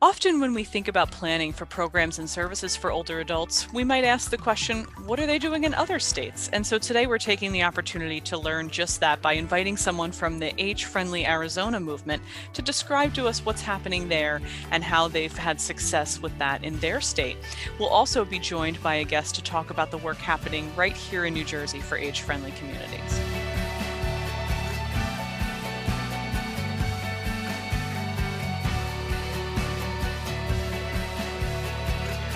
Often when we think about planning for programs and services for older adults, we might ask the question, what are they doing in other states? And so today we're taking the opportunity to learn just that by inviting someone from the Age-Friendly Arizona movement to describe to us what's happening there and how they've had success with that in their state. We'll also be joined by a guest to talk about the work happening right here in New Jersey for age-friendly communities.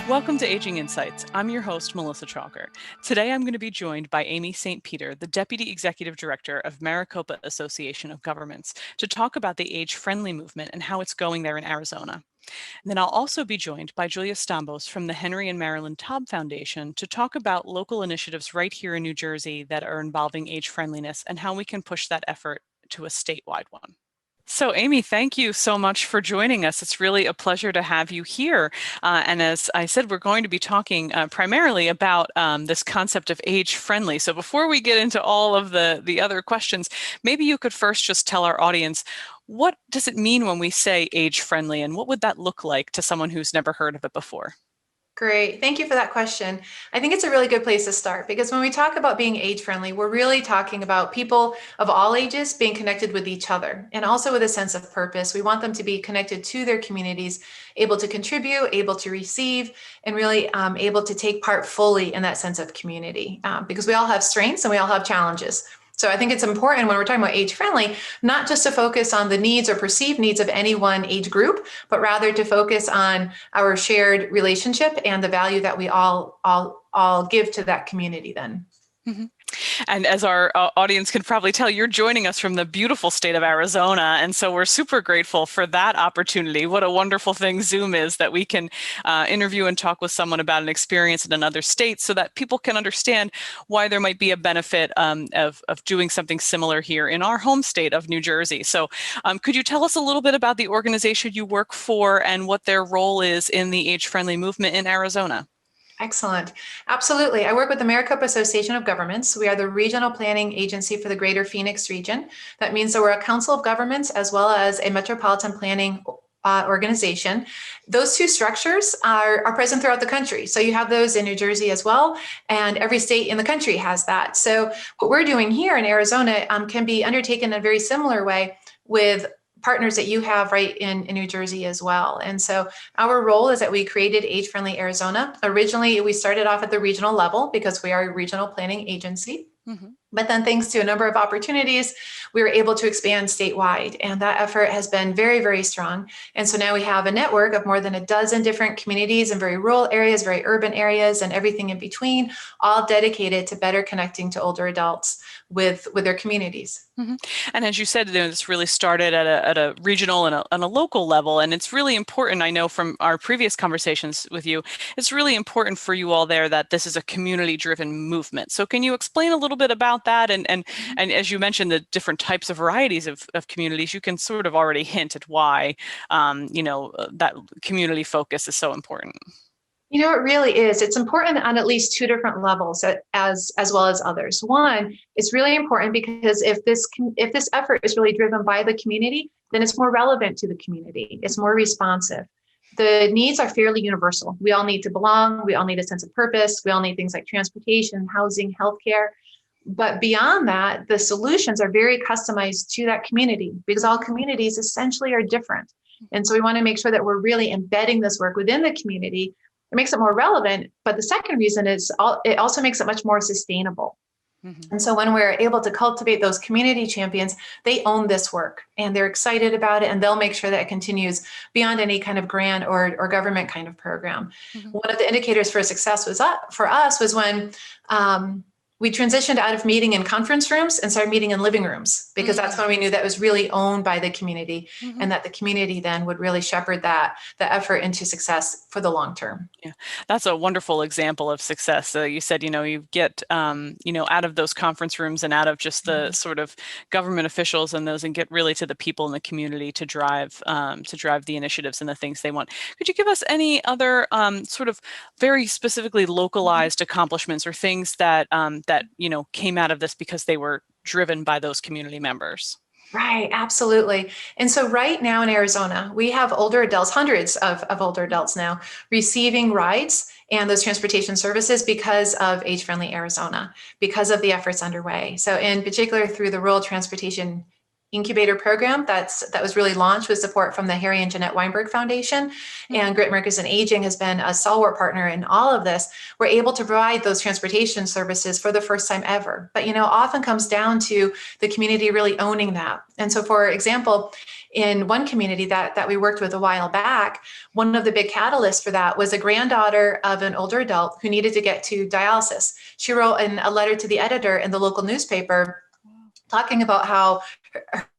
Welcome to Aging Insights. I'm your host, Melissa Chalker. Today I'm going to be joined by Amy St. Peter, the Deputy Executive Director of Maricopa Association of Governments, to talk about the age-friendly movement and how it's going there in Arizona. And then I'll also be joined by Julia Stambos from the Henry and Marilyn Taub Foundation to talk about local initiatives right here in New Jersey that are involving age friendliness and how we can push that effort to a statewide one. So Amy, thank you so much for joining us. It's really a pleasure to have you here. And as I said, we're going to be talking primarily about this concept of age friendly. So before we get into all of the other questions, maybe you could first just tell our audience, what does it mean when we say age friendly, and what would that look like to someone who's never heard of it before? Great. Thank you for that question. I think it's a really good place to start because when we talk about being age friendly, we're really talking about people of all ages being connected with each other and also with a sense of purpose. We want them to be connected to their communities, able to contribute, able to receive, and really able to take part fully in that sense of community because we all have strengths and we all have challenges. So I think it's important when we're talking about age friendly, not just to focus on the needs or perceived needs of any one age group, but rather to focus on our shared relationship and the value that we all give to that community then. Mm-hmm. And as our audience can probably tell, you're joining us from the beautiful state of Arizona. And so we're super grateful for that opportunity. What a wonderful thing Zoom is, that we can interview and talk with someone about an experience in another state so that people can understand why there might be a benefit of doing something similar here in our home state of New Jersey. So could you tell us a little bit about the organization you work for and what their role is in the age-friendly movement in Arizona? Excellent. Absolutely. I work with the Maricopa Association of Governments. We are the regional planning agency for the greater Phoenix region. That means that we're a council of governments as well as a metropolitan planning organization. Those two structures are present throughout the country. So you have those in New Jersey as well, and every state in the country has that. So what we're doing here in Arizona can be undertaken in a very similar way with partners that you have right in New Jersey as well. And so our role is that we created Age-Friendly Arizona. Originally, we started off at the regional level because we are a regional planning agency. Mm-hmm. But then thanks to a number of opportunities, we were able to expand statewide. And that effort has been very, very strong. And so now we have a network of more than a dozen different communities in very rural areas, very urban areas, and everything in between, all dedicated to better connecting to older adults with their communities. Mm-hmm. And as you said, this really started at a regional and a local level. And it's really important, I know from our previous conversations with you, it's really important for you all there that this is a community-driven movement. So can you explain a little bit about that? And as you mentioned, the different types of varieties of communities, you can sort of already hint at why, that community focus is so important. You know, it really is. It's important on at least two different levels as well as others. One, it's really important because if this effort is really driven by the community, then it's more relevant to the community. It's more responsive. The needs are fairly universal. We all need to belong. We all need a sense of purpose. We all need things like transportation, housing, healthcare. But beyond that, the solutions are very customized to that community because all communities essentially are different. And so we want to make sure that we're really embedding this work within the community. It makes it more relevant, but the second reason is it also makes it much more sustainable. Mm-hmm. And so when we're able to cultivate those community champions, they own this work and they're excited about it, and they'll make sure that it continues beyond any kind of grant or government kind of program. Mm-hmm. One of the indicators for success for us was when we transitioned out of meeting in conference rooms and started meeting in living rooms, because that's when we knew that was really owned by the community, and that the community then would really shepherd the effort into success for the long term. Yeah, that's a wonderful example of success. You said, you get, out of those conference rooms and out of just the sort of government officials and those, and get really to the people in the community to drive the initiatives and the things they want. Could you give us any other sort of very specifically localized accomplishments or things that came out of this because they were driven by those community members? Right, absolutely. And so right now in Arizona, we have older adults, hundreds of older adults now, receiving rides and those transportation services because of Age Friendly Arizona, because of the efforts underway. So in particular, through the Rural Transportation Incubator Program that was really launched with support from the Harry and Jeanette Weinberg Foundation, and Grit Merkers and Aging has been a stalwart partner in all of this. We're able to provide those transportation services for the first time ever. But often comes down to the community really owning that. And so, for example, in one community that we worked with a while back, one of the big catalysts for that was a granddaughter of an older adult who needed to get to dialysis. She wrote in a letter to the editor in the local newspaper talking about how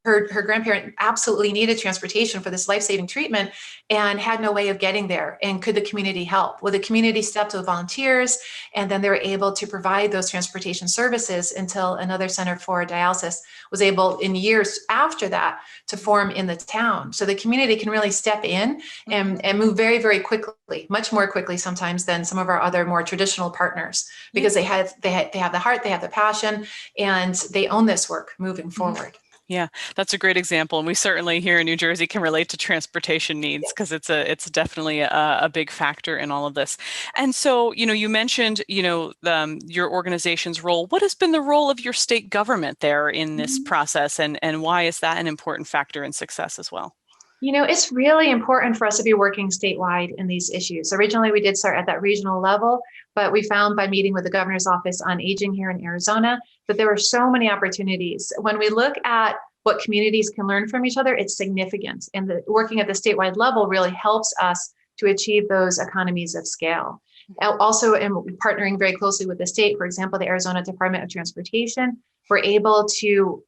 her grandparent absolutely needed transportation for this life-saving treatment and had no way of getting there. And could the community help? Well, the community stepped with volunteers, and then they were able to provide those transportation services until another center for dialysis was able, in years after that, to form in the town. So the community can really step in and move very, very quickly, much more quickly sometimes than some of our other more traditional partners, because they have the heart, they have the passion, and they own this work moving forward. Yeah, that's a great example. And we certainly here in New Jersey can relate to transportation needs because it's definitely a big factor in all of this. And so, you mentioned, your organization's role. What has been the role of your state government there in this process, and why is that an important factor in success as well? It's really important for us to be working statewide in these issues. Originally, we did start at that regional level, but we found by meeting with the governor's office on aging here in Arizona that there were so many opportunities. When we look at what communities can learn from each other, it's significant. And working at the statewide level really helps us to achieve those economies of scale. Also, in partnering very closely with the state, for example, the Arizona Department of Transportation, we're able to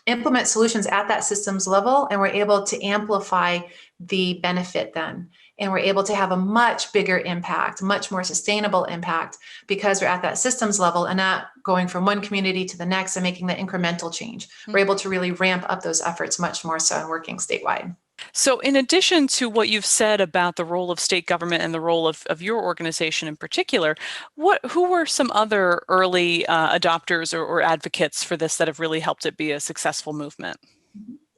implement solutions at that systems level, and we're able to amplify the benefit then. And we're able to have a much bigger impact, much more sustainable impact, because we're at that systems level and not going from one community to the next and making the incremental change. We're able to really ramp up those efforts much more so in working statewide. So in addition to what you've said about the role of state government and the role of your organization in particular, who were some other early adopters or advocates for this that have really helped it be a successful movement?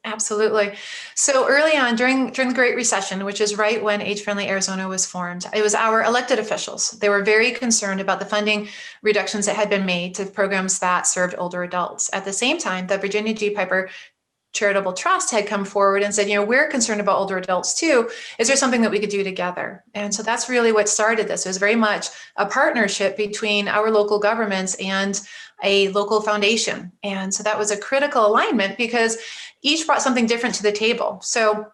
Absolutely. So early on during the Great Recession, which is right when Age Friendly Arizona was formed, it was our elected officials. They were very concerned about the funding reductions that had been made to programs that served older adults. At the same time, the Virginia G. Piper Charitable Trust had come forward and said, we're concerned about older adults too. Is there something that we could do together? And so that's really what started this. It was very much a partnership between our local governments and a local foundation. And so that was a critical alignment because each brought something different to the table. So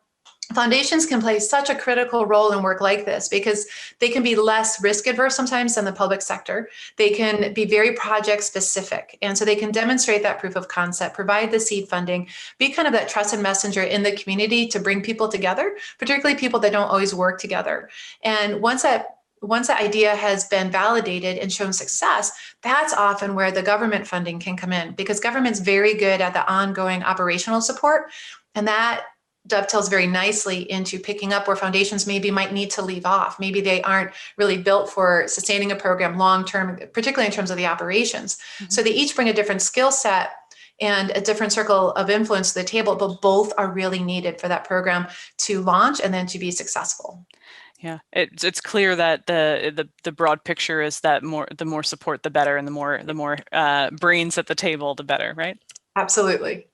foundations can play such a critical role in work like this because they can be less risk adverse sometimes than the public sector. They can be very project specific. And so they can demonstrate that proof of concept, provide the seed funding, be kind of that trusted messenger in the community to bring people together, particularly people that don't always work together. And once that idea has been validated and shown success, that's often where the government funding can come in, because government's very good at the ongoing operational support. And that dovetails very nicely into picking up where foundations maybe might need to leave off. Maybe they aren't really built for sustaining a program long-term, particularly in terms of the operations. So they each bring a different skill set and a different circle of influence to the table, but both are really needed for that program to launch and then to be successful. Yeah, it's clear that the broad picture is that the more support, the better, and the more brains at the table, the better, right? Absolutely.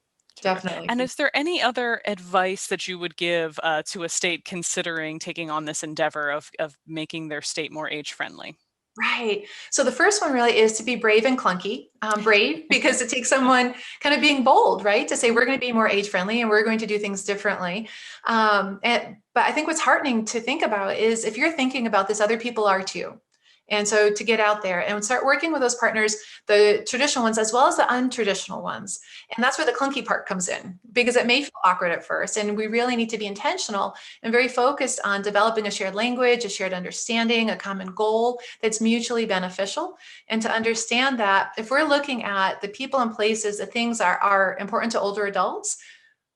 Definitely. And is there any other advice that you would give to a state considering taking on this endeavor of making their state more age friendly? Right. So the first one really is to be brave and clunky. Brave because it takes someone kind of being bold, right? To say we're going to be more age friendly and we're going to do things differently. But I think what's heartening to think about is if you're thinking about this, other people are too. And so to get out there and start working with those partners, the traditional ones as well as the untraditional ones. And that's where the clunky part comes in, because it may feel awkward at first. And we really need to be intentional and very focused on developing a shared language, a shared understanding, a common goal that's mutually beneficial. And to understand that if we're looking at the people and places, the things are important to older adults,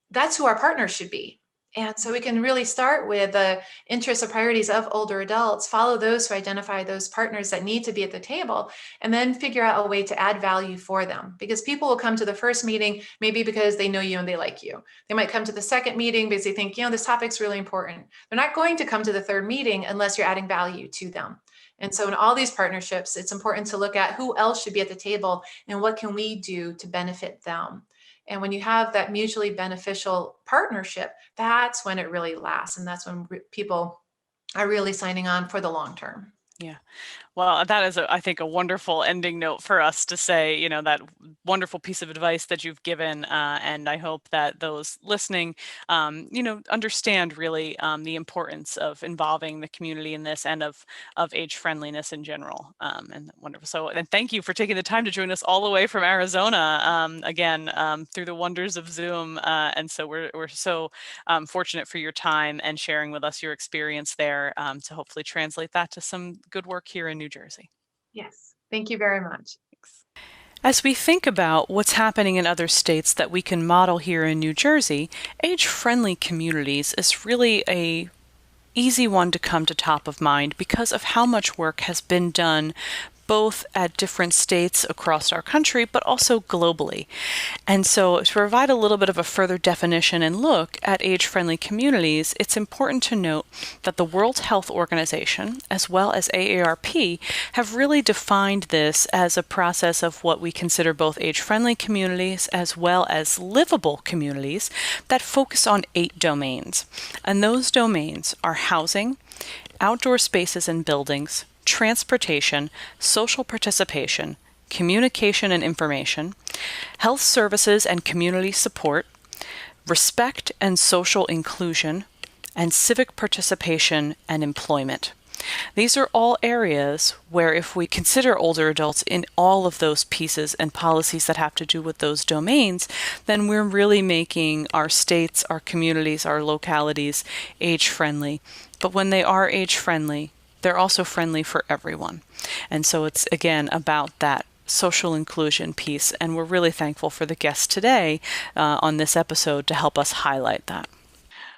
that's who our partners should be. And so we can really start with the interests or priorities of older adults, follow those to identify those partners that need to be at the table, and then figure out a way to add value for them. Because people will come to the first meeting, maybe because they know you and they like you. They might come to the second meeting because they think, this topic's really important. They're not going to come to the third meeting unless you're adding value to them. And so in all these partnerships, it's important to look at who else should be at the table and what can we do to benefit them. And when you have that mutually beneficial partnership, that's when it really lasts. And that's when people are really signing on for the long term. Yeah. Well, that is, I think, a wonderful ending note for us to say, that wonderful piece of advice that you've given. And I hope that those listening, understand really the importance of involving the community in this and of age friendliness in general. And wonderful. So, and thank you for taking the time to join us all the way from Arizona, again, through the wonders of Zoom. And so we're so fortunate for your time and sharing with us your experience there to hopefully translate that to some good work here in New Jersey. Yes, thank you very much. Thanks. As we think about what's happening in other states that we can model here in New Jersey, age-friendly communities is really a easy one to come to top of mind because of how much work has been done both at different states across our country, but also globally. And so to provide a little bit of a further definition and look at age-friendly communities, it's important to note that the World Health Organization, as well as AARP, have really defined this as a process of what we consider both age-friendly communities as well as livable communities that focus on 8 domains. And those domains are housing, outdoor spaces and buildings, transportation, social participation, communication and information, health services and community support, respect and social inclusion, and civic participation and employment. These are all areas where if we consider older adults in all of those pieces and policies that have to do with those domains, then we're really making our states, our communities, our localities age-friendly. But when they are age-friendly, they're also friendly for everyone. And so it's, again, about that social inclusion piece. And we're really thankful for the guests today on this episode to help us highlight that.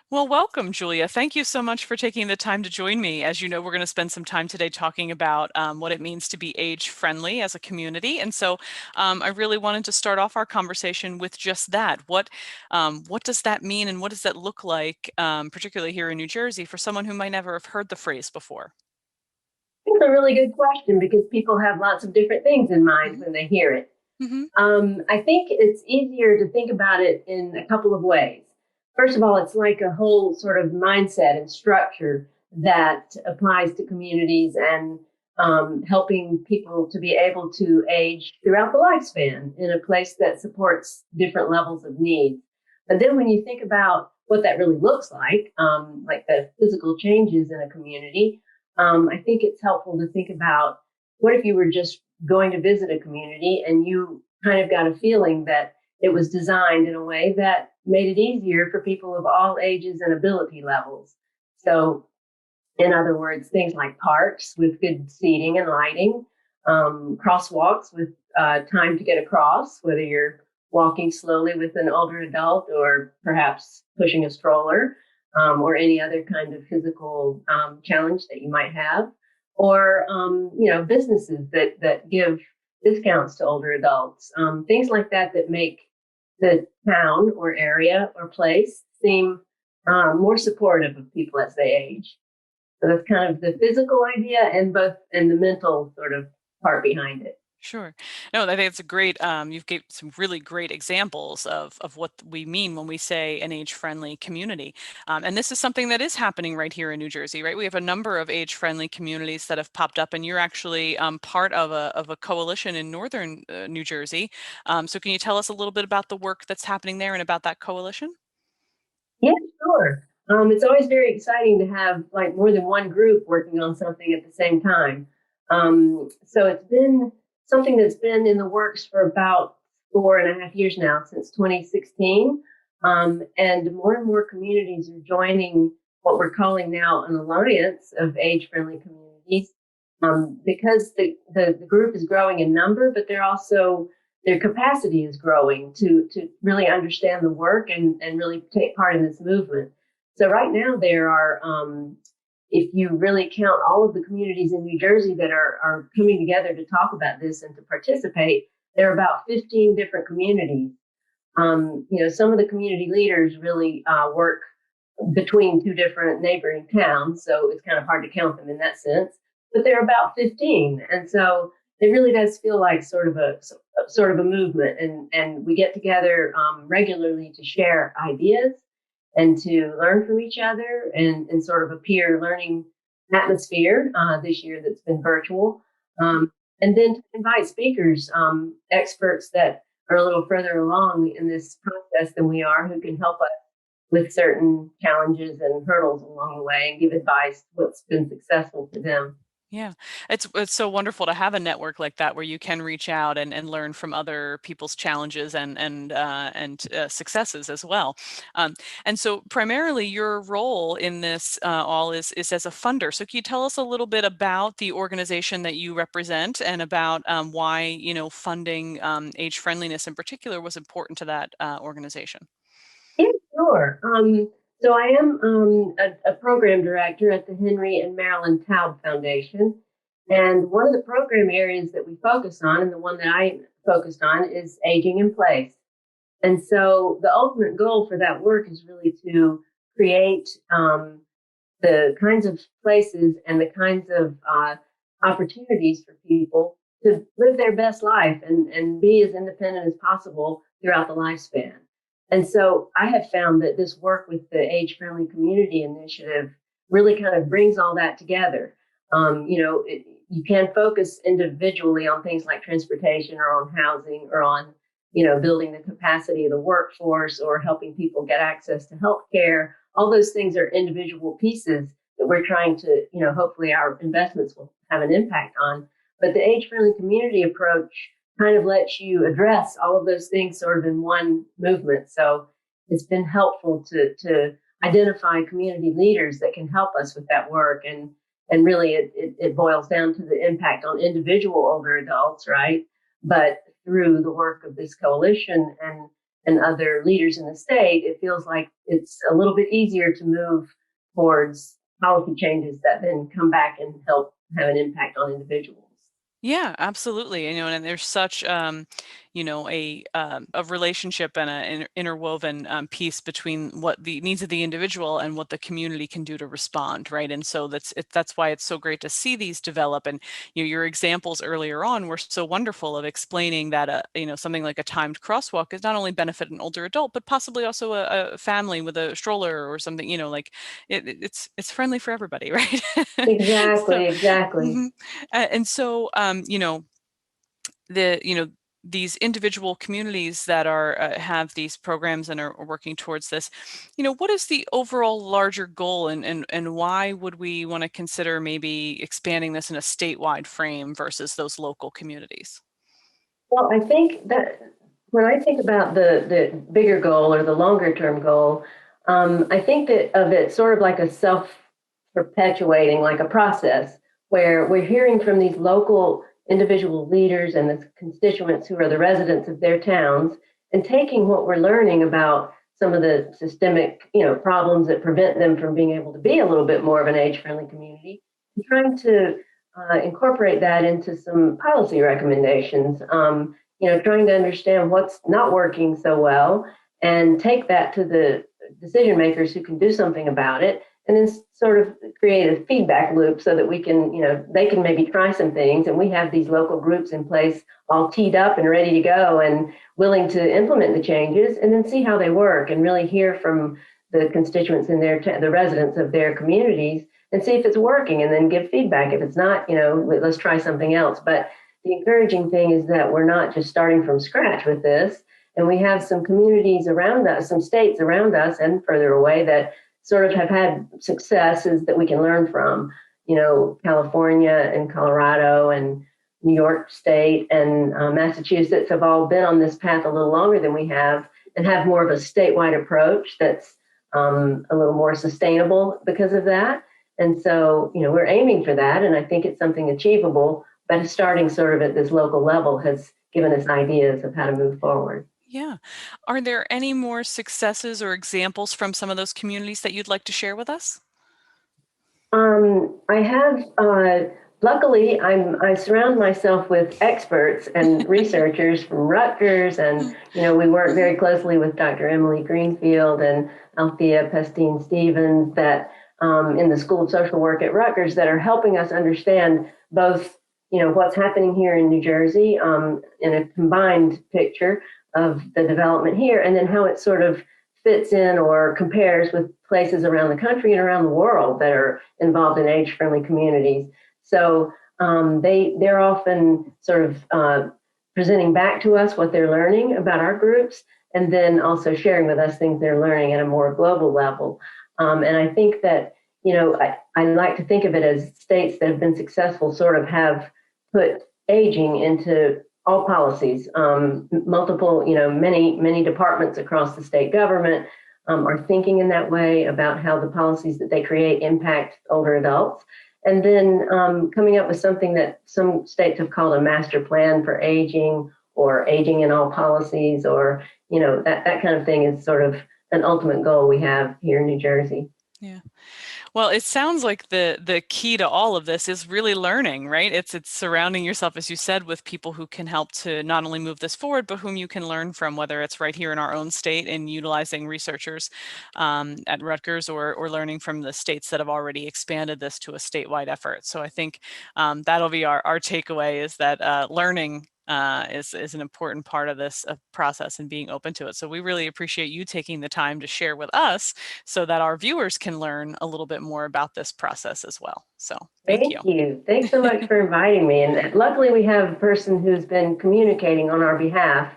Well, welcome, Julia. Thank you so much for taking the time to join me. As you know, we're going to spend some time today talking about what it means to be age-friendly as a community. And so I really wanted to start off our conversation with just that. What does that mean and what does that look like, particularly here in New Jersey, for someone who might never have heard the phrase before? It's a really good question because people have lots of different things in mind when they hear it. I think it's easier to think about it in a couple of ways. First of all, it's like a whole sort of mindset and structure that applies to communities and helping people to be able to age throughout the lifespan in a place that supports different levels of need. But then when you think about what that really looks like the physical changes in a community, I think it's helpful to think about what if you were just going to visit a community and you kind of got a feeling that it was designed in a way that made it easier for people of all ages and ability levels. So, in other words, things like parks with good seating and lighting, crosswalks with time to get across, whether you're walking slowly with an older adult or perhaps pushing a stroller. Or any other kind of physical challenge that you might have, or businesses that give discounts to older adults, things like that that make the town or area or place seem more supportive of people as they age. So that's kind of the physical idea and the mental sort of part behind it. Sure. No, I think it's a great, you've gave some really great examples of what we mean when we say an age-friendly community. And this is something that is happening right here in New Jersey, right? We have a number of age-friendly communities that have popped up, and you're actually part of a coalition in northern New Jersey. So can you tell us a little bit about the work that's happening there and about that coalition? Yeah, sure. It's always very exciting to have more than one group working on something at the same time. So it's been something that's been in the works for about 4.5 years now, since 2016. And more communities are joining what we're calling now an alliance of age-friendly communities, because the group is growing in number, but their capacity is growing to really understand the work and really take part in this movement. So right now there are, if you really count all of the communities in New Jersey that are coming together to talk about this and to participate, there are about 15 different communities. Some of the community leaders really work between two different neighboring towns, so it's kind of hard to count them in that sense. But there are about 15, and so it really does feel like sort of a movement, and we get together regularly to share ideas and to learn from each other, and sort of a peer learning atmosphere this year that's been virtual. And then to invite speakers, experts that are a little further along in this process than we are, who can help us with certain challenges and hurdles along the way and give advice what's been successful for them. Yeah, it's so wonderful to have a network like that where you can reach out and learn from other people's challenges and successes as well. And so primarily your role in this all is as a funder. So can you tell us a little bit about the organization that you represent and about why funding age friendliness in particular was important to that organization? Yeah, sure. So I am a program director at the Henry and Marilyn Taub Foundation. And one of the program areas that we focus on, and the one that I focused on, is aging in place. And so the ultimate goal for that work is really to create the kinds of places and the kinds of opportunities for people to live their best life and be as independent as possible throughout the lifespan. And so I have found that this work with the AgeFriendly Community Initiative really kind of brings all that together. You can focus individually on things like transportation or on housing or on, building the capacity of the workforce or helping people get access to health care. All those things are individual pieces that we're trying to, hopefully our investments will have an impact on. But the age-friendly community approach kind of lets you address all of those things sort of in one movement. So it's been helpful to identify community leaders that can help us with that work. And really it boils down to the impact on individual older adults, right? But through the work of this coalition and other leaders in the state, it feels like it's a little bit easier to move towards policy changes that then come back and help have an impact on individuals. Yeah, absolutely. And there's such a relationship and an interwoven piece between what the needs of the individual and what the community can do to respond, right? And so that's why it's so great to see these develop. And your examples earlier on were so wonderful of explaining that something like a timed crosswalk is not only benefit an older adult, but possibly also a family with a stroller or something. It's friendly for everybody, right? So, Exactly. and so these individual communities that are have these programs and are working towards this, what is the overall larger goal, and why would we want to consider maybe expanding this in a statewide frame versus those local communities? Well, I think that when I think about the bigger goal or the longer term goal, I think that of it sort of like a self perpetuating, like a process where we're hearing from these local individual leaders and the constituents who are the residents of their towns and taking what we're learning about some of the systemic, problems that prevent them from being able to be a little bit more of an age-friendly community and trying to incorporate that into some policy recommendations, trying to understand what's not working so well and take that to the decision makers who can do something about it, and then sort of create a feedback loop so that we can, they can maybe try some things, and we have these local groups in place all teed up and ready to go and willing to implement the changes, and then see how they work and really hear from the constituents in the residents of their communities and see if it's working, and then give feedback. If it's not, let's try something else. But the encouraging thing is that we're not just starting from scratch with this, and we have some communities around us, some states around us and further away that sort of have had successes that we can learn from. California and Colorado and New York State and Massachusetts have all been on this path a little longer than we have, and have more of a statewide approach that's a little more sustainable because of that. And so, we're aiming for that, and I think it's something achievable, but starting sort of at this local level has given us ideas of how to move forward. Yeah. Are there any more successes or examples from some of those communities that you'd like to share with us? I have, luckily, I surround myself with experts and researchers from Rutgers, and we work very closely with Dr. Emily Greenfield and Althea Pestine Stevens that in the School of Social Work at Rutgers that are helping us understand both, what's happening here in New Jersey in a combined picture of the development here, and then how it sort of fits in or compares with places around the country and around the world that are involved in age-friendly communities. So they're often sort of presenting back to us what they're learning about our groups, and then also sharing with us things they're learning at a more global level. And I think that, I like to think of it as states that have been successful sort of have put aging into all policies, multiple, many departments across the state government are thinking in that way about how the policies that they create impact older adults. And then coming up with something that some states have called a master plan for aging or aging in all policies, or, that kind of thing is sort of an ultimate goal we have here in New Jersey. Yeah. Well, it sounds like the key to all of this is really learning, right? It's surrounding yourself, as you said, with people who can help to not only move this forward, but whom you can learn from, whether it's right here in our own state and utilizing researchers at Rutgers, or learning from the states that have already expanded this to a statewide effort. So I think that'll be our takeaway, is that learning is an important part of this process and being open to it. So we really appreciate you taking the time to share with us so that our viewers can learn a little bit more about this process as well. So thank you. Thanks so much for inviting me. And luckily we have a person who's been communicating on our behalf.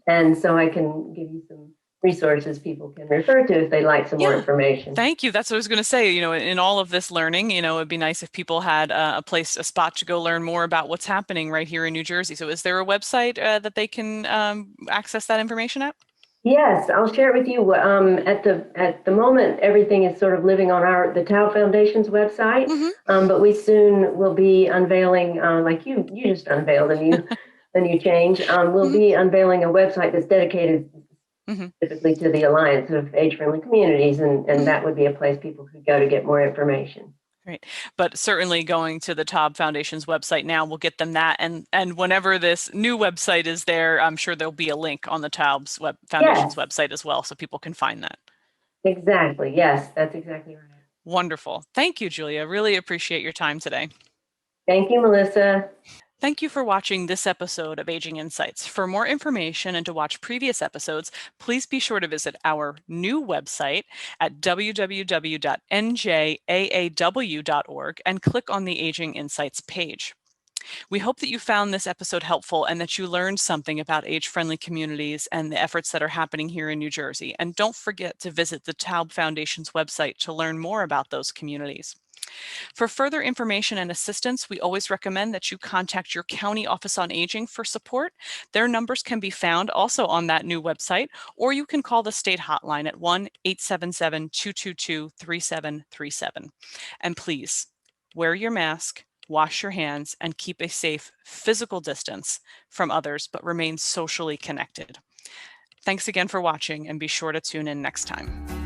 And so I can give you some resources people can refer to if they'd like some more information. Thank you. That's what I was going to say. In all of this learning, it'd be nice if people had a spot to go learn more about what's happening right here in New Jersey. So is there a website that they can access that information at? Yes, I'll share it with you. At the moment, everything is sort of living on the Tao Foundation's website, but we soon will be unveiling, like you just unveiled a new change. We'll be unveiling a website that's dedicated specifically to the Alliance of Age-Friendly Communities, and that would be a place people could go to get more information. Right. But certainly going to the Taub Foundation's website now will get them that. And whenever this new website is there, I'm sure there'll be a link on the Taub's Foundation's website as well, so people can find that. Exactly. Yes, that's exactly right. Wonderful. Thank you, Julia. Really appreciate your time today. Thank you, Melissa. Thank you for watching this episode of Aging Insights. For more information and to watch previous episodes, please be sure to visit our new website at www.njaaw.org and click on the Aging Insights page. We hope that you found this episode helpful and that you learned something about age-friendly communities and the efforts that are happening here in New Jersey. And don't forget to visit the Taub Foundation's website to learn more about those communities. For further information and assistance, we always recommend that you contact your County Office on Aging for support. Their numbers can be found also on that new website, or you can call the state hotline at 1-877-222-3737. And please, wear your mask, wash your hands, and keep a safe physical distance from others, but remain socially connected. Thanks again for watching, and be sure to tune in next time.